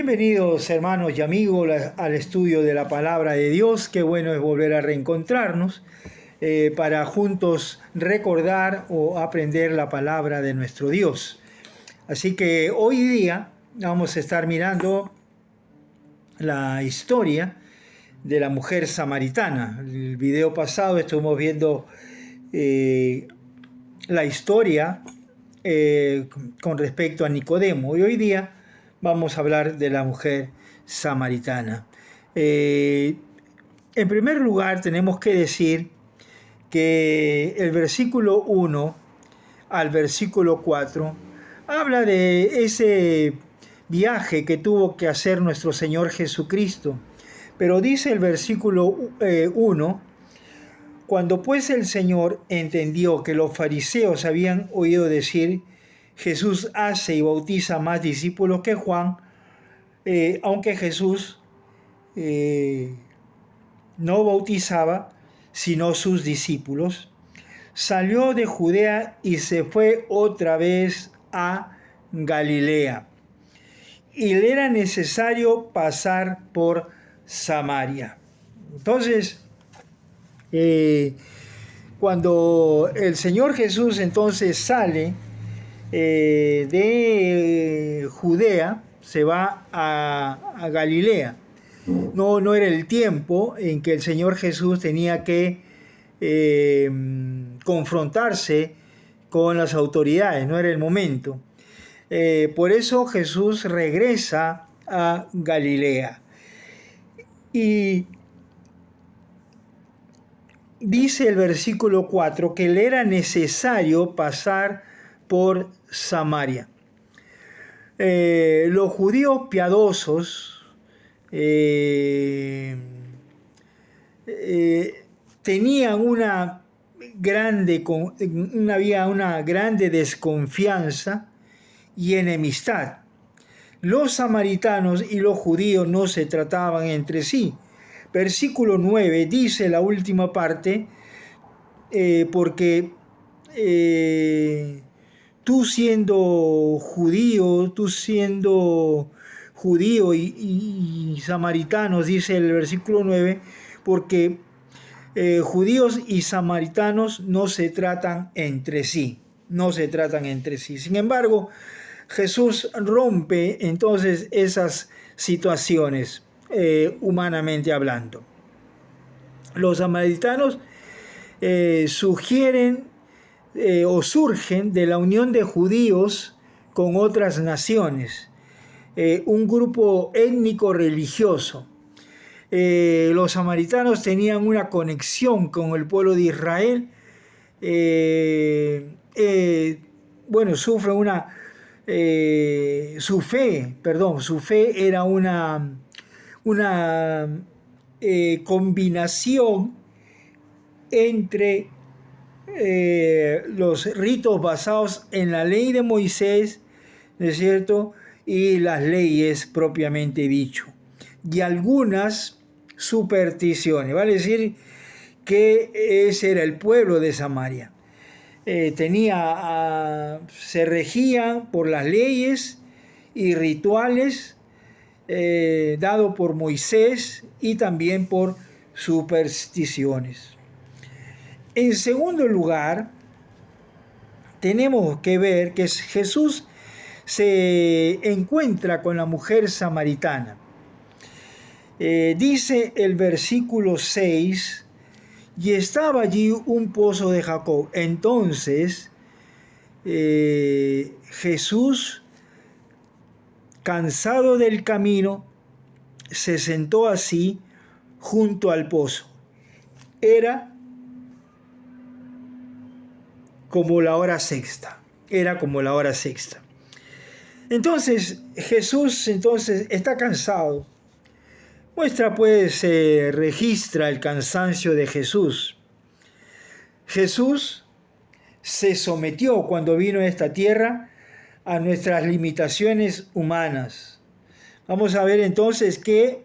Bienvenidos hermanos y amigos al estudio de la palabra de Dios. Qué bueno es volver a reencontrarnos para juntos recordar o aprender la palabra de nuestro Dios. Así que hoy día vamos a estar mirando la historia de la mujer samaritana. El video pasado estuvimos viendo la historia con respecto a Nicodemo, y hoy día vamos a hablar de la mujer samaritana. En primer lugar, tenemos que decir que el versículo 1 al versículo 4 habla de ese viaje que tuvo que hacer nuestro Señor Jesucristo. Pero dice el versículo 1, cuando pues el Señor entendió que los fariseos habían oído decir, Jesús hace y bautiza más discípulos que Juan, aunque Jesús no bautizaba, sino sus discípulos, salió de Judea y se fue otra vez a Galilea. Y le era necesario pasar por Samaria. Entonces, cuando el Señor Jesús entonces sale de Judea, se va a Galilea. No era el tiempo en que el Señor Jesús tenía que confrontarse con las autoridades, no era el momento. Por eso Jesús regresa a Galilea. Y dice el versículo 4 que le era necesario pasar por Samaria. Los judíos piadosos tenían una grande desconfianza y enemistad. Los samaritanos y los judíos no se trataban entre sí. Versículo 9 dice la última parte, porque tú siendo judío y samaritanos, dice el versículo 9, porque judíos y samaritanos no se tratan entre sí. Sin embargo, Jesús rompe entonces esas situaciones, humanamente hablando. Los samaritanos surgen de la unión de judíos con otras naciones, un grupo étnico religioso. Los samaritanos tenían una conexión con el pueblo de Israel. Su fe era una combinación entre los ritos basados en la ley de Moisés, ¿no es cierto?, y las leyes propiamente dicho, y algunas supersticiones. Vale decir que ese era el pueblo de Samaria. Se regían por las leyes y rituales dados por Moisés y también por supersticiones. En segundo lugar, tenemos que ver que Jesús se encuentra con la mujer samaritana. Dice el versículo 6, y estaba allí un pozo de Jacob. Entonces Jesús, cansado del camino, se sentó así junto al pozo. Era como la hora sexta. Entonces Jesús está cansado. Registra el cansancio de Jesús. Jesús se sometió cuando vino a esta tierra a nuestras limitaciones humanas. Vamos a ver entonces que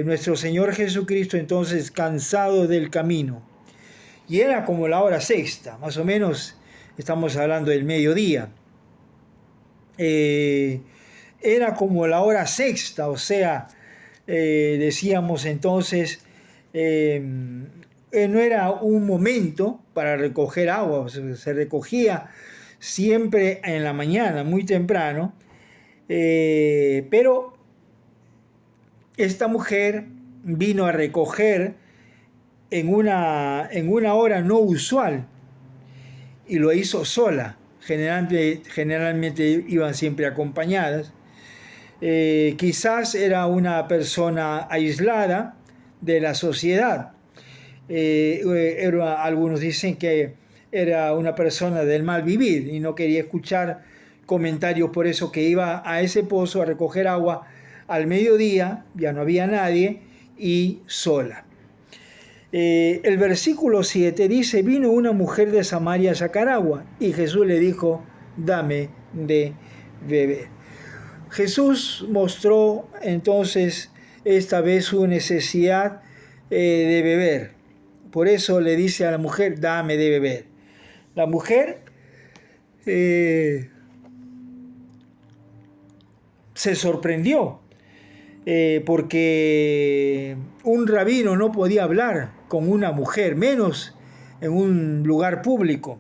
nuestro Señor Jesucristo, entonces cansado del camino, y era como la hora sexta, más o menos estamos hablando del mediodía. Él era como la hora sexta, o sea, decíamos entonces, no era un momento para recoger agua, se recogía siempre en la mañana, muy temprano, pero esta mujer vino a recoger en una hora no usual y lo hizo sola. Generalmente iban siempre acompañadas. Quizás era una persona aislada de la sociedad. Algunos dicen que era una persona del mal vivir y no quería escuchar comentarios, por eso que iba a ese pozo a recoger agua al mediodía, ya no había nadie, y sola. El versículo 7 dice, vino una mujer de Samaria a sacar agua, y Jesús le dijo, dame de beber. Jesús mostró entonces esta vez su necesidad de beber. Por eso le dice a la mujer, dame de beber. La mujer se sorprendió porque un rabino no podía hablar con una mujer, menos en un lugar público.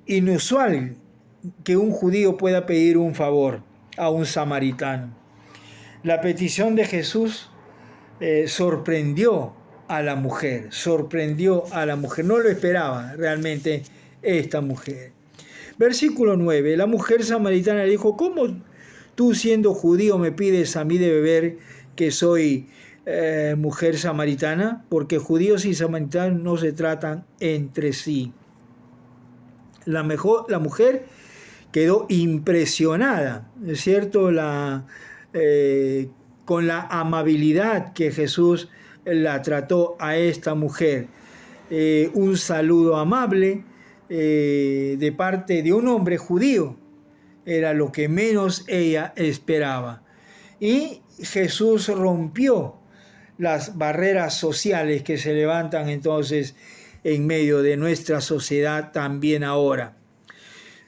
Inusual que un judío pueda pedir un favor a un samaritano. La petición de Jesús sorprendió a la mujer, no lo esperaba realmente esta mujer. Versículo 9, la mujer samaritana le dijo, ¿cómo tú siendo judío me pides a mí de beber que soy mujer samaritana? Porque judíos y samaritanos no se tratan entre sí. La mujer quedó impresionada, ¿es cierto? Con la amabilidad que Jesús la trató a esta mujer. Un saludo amable de parte de un hombre judío era lo que menos ella esperaba. Y Jesús rompió las barreras sociales que se levantan entonces en medio de nuestra sociedad también ahora.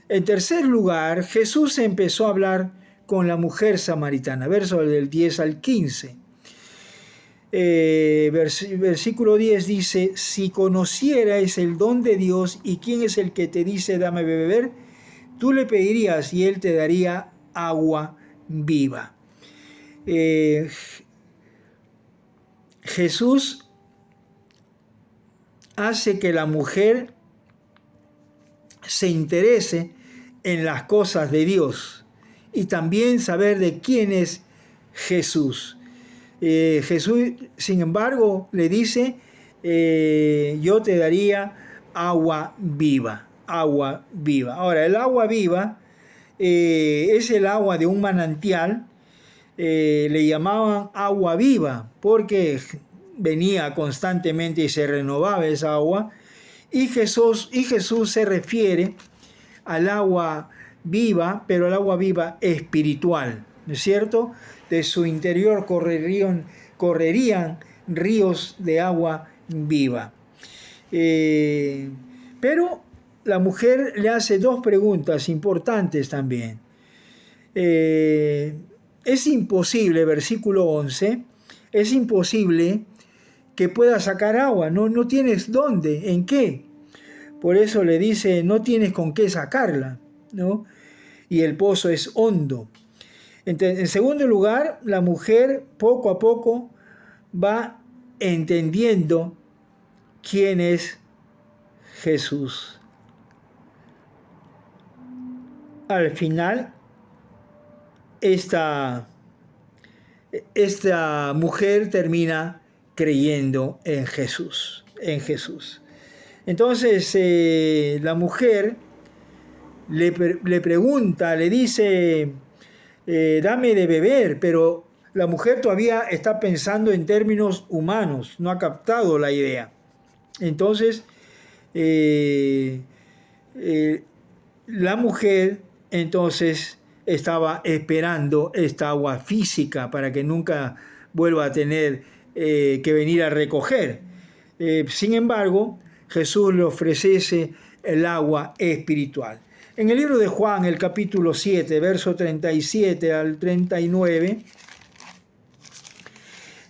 En tercer lugar, Jesús empezó a hablar con la mujer samaritana, versos del 10 al 15. Versículo 10 dice, si conocierais el don de Dios y quién es el que te dice dame de beber, tú le pedirías y él te daría agua viva. Jesús hace que la mujer se interese en las cosas de Dios y también saber de quién es Jesús. Jesús, sin embargo, le dice, yo te daría agua viva, agua viva. Ahora, el agua viva es el agua de un manantial, le llamaban agua viva porque venía constantemente y se renovaba esa agua, y Jesús se refiere al agua viva, pero al agua viva espiritual, ¿no es cierto? De su interior correrían ríos de agua viva. Pero la mujer le hace dos preguntas importantes también. Es imposible, versículo 11, es imposible que puedas sacar agua, no tienes dónde, en qué. Por eso le dice, no tienes con qué sacarla, ¿no? Y el pozo es hondo. En segundo lugar, la mujer poco a poco va entendiendo quién es Jesús. Al final, esta mujer termina creyendo en Jesús. Entonces, la mujer le pregunta, le dice, dame de beber, pero la mujer todavía está pensando en términos humanos, no ha captado la idea. Entonces, la mujer entonces estaba esperando esta agua física para que nunca vuelva a tener que venir a recoger. Sin embargo, Jesús le ofrece el agua espiritual. En el libro de Juan, el capítulo 7, verso 37 al 39,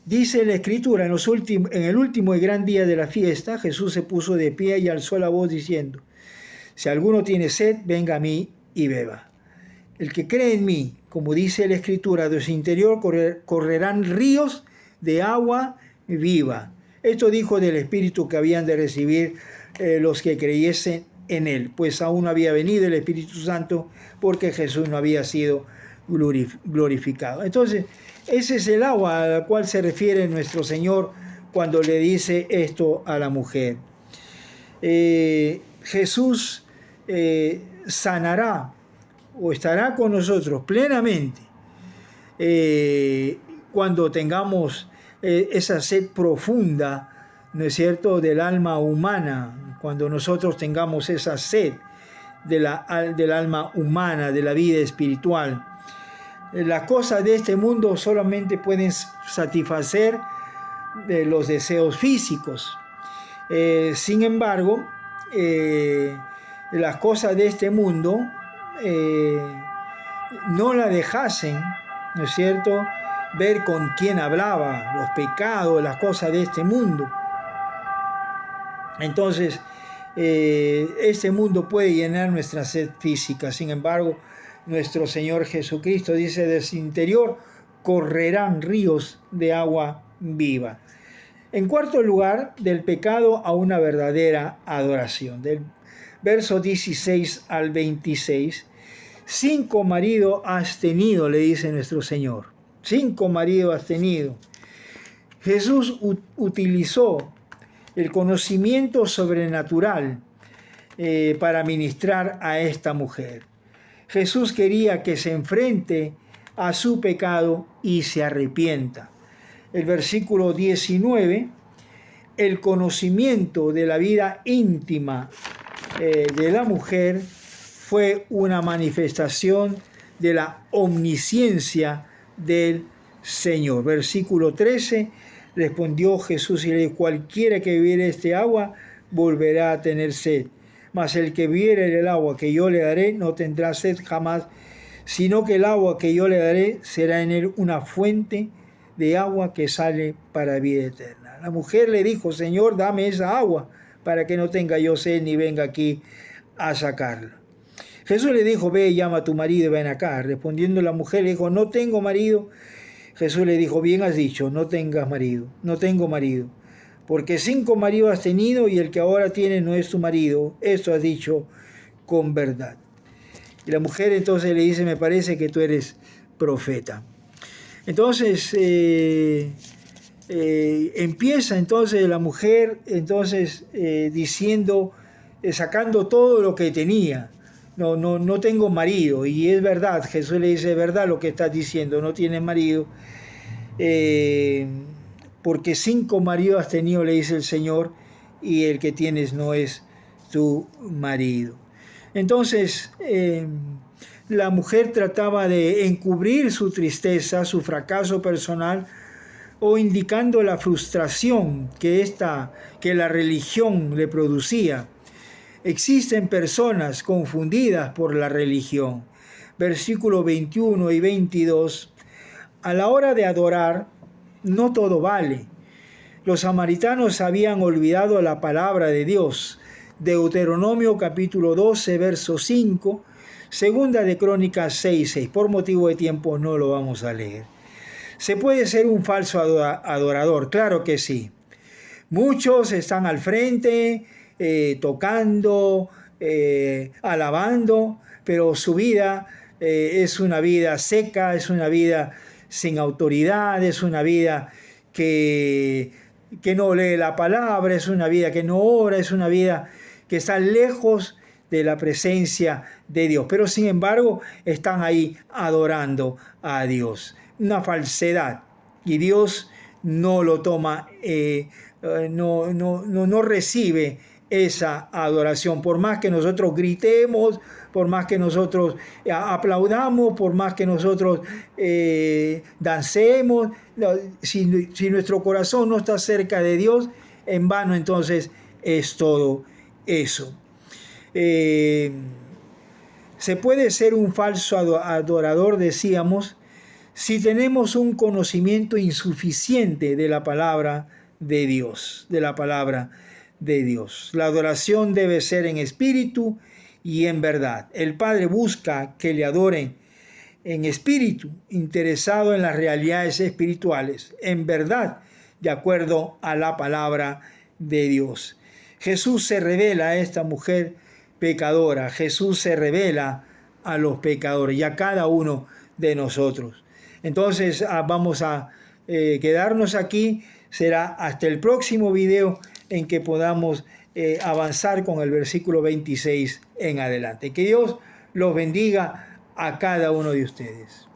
dice la Escritura, en el último y gran día de la fiesta, Jesús se puso de pie y alzó la voz diciendo: si alguno tiene sed, venga a mí y beba. El que cree en mí, como dice la Escritura, de su interior correrán ríos de agua viva. Esto dijo del Espíritu que habían de recibir los que creyesen en él, pues aún no había venido el Espíritu Santo porque Jesús no había sido glorificado. Entonces, ese es el agua a la cual se refiere nuestro Señor cuando le dice esto a la mujer. Jesús sanará o estará con nosotros plenamente cuando tengamos esa sed profunda, ¿no es cierto?, del alma humana, cuando nosotros tengamos esa sed del alma humana, de la vida espiritual. Las cosas de este mundo solamente pueden satisfacer los deseos físicos. Sin embargo, las cosas de este mundo no la dejasen, ¿no es cierto?, ver con quién hablaba, los pecados, las cosas de este mundo. Entonces, este mundo puede llenar nuestra sed física. Sin embargo, nuestro Señor Jesucristo dice: de su interior correrán ríos de agua viva. En cuarto lugar, del pecado a una verdadera adoración. Del verso 16 al 26, 5 maridos has tenido, le dice nuestro Señor. 5 maridos has tenido. Jesús utilizó el conocimiento sobrenatural para ministrar a esta mujer. Jesús quería que se enfrente a su pecado y se arrepienta. El versículo 19, el conocimiento de la vida íntima de la mujer fue una manifestación de la omnisciencia del Señor. Versículo 13, respondió Jesús y le dijo: cualquiera que bebiere este agua volverá a tener sed, mas el que bebiere del agua que yo le daré no tendrá sed jamás, sino que el agua que yo le daré será en él una fuente de agua que sale para vida eterna. La mujer le dijo: Señor, dame esa agua para que no tenga yo sed ni venga aquí a sacarla. Jesús le dijo: ve, llama a tu marido y ven acá. Respondiendo la mujer le dijo: no tengo marido. Jesús le dijo: bien has dicho, no tengas marido, no tengo marido, porque 5 maridos has tenido y el que ahora tienes no es tu marido. Esto has dicho con verdad. Y la mujer entonces le dice: me parece que tú eres profeta. Entonces empieza entonces la mujer diciendo, sacando todo lo que tenía. No tengo marido. Y es verdad, Jesús le dice: es verdad lo que estás diciendo, no tienes marido. Porque 5 maridos has tenido, le dice el Señor, y el que tienes no es tu marido. Entonces, la mujer trataba de encubrir su tristeza, su fracaso personal, o indicando la frustración que la religión le producía. Existen personas confundidas por la religión. Versículos 21 y 22. A la hora de adorar, no todo vale. Los samaritanos habían olvidado la palabra de Dios. Deuteronomio capítulo 12, verso 5. Segunda de Crónicas 6. Por motivo de tiempo no lo vamos a leer. ¿Se puede ser un falso adorador? Claro que sí. Muchos están al frente, tocando, alabando, pero su vida es una vida seca, es una vida sin autoridad, es una vida que no lee la palabra, es una vida que no ora, es una vida que está lejos de la presencia de Dios. Pero sin embargo están ahí adorando a Dios. Una falsedad. Y Dios no lo toma, no recibe esa adoración. Por más que nosotros gritemos, por más que nosotros aplaudamos, por más que nosotros dancemos, si nuestro corazón no está cerca de Dios, en vano entonces es todo eso. Se puede ser un falso adorador, decíamos, si tenemos un conocimiento insuficiente de la palabra de Dios, La adoración debe ser en espíritu y en verdad. El Padre busca que le adoren en espíritu, interesado en las realidades espirituales, en verdad, de acuerdo a la palabra de Dios. Jesús se revela a esta mujer pecadora, Jesús se revela a los pecadores y a cada uno de nosotros. Entonces vamos a quedarnos aquí, será hasta el próximo video en que podamos avanzar con el versículo 26 en adelante. Que Dios los bendiga a cada uno de ustedes.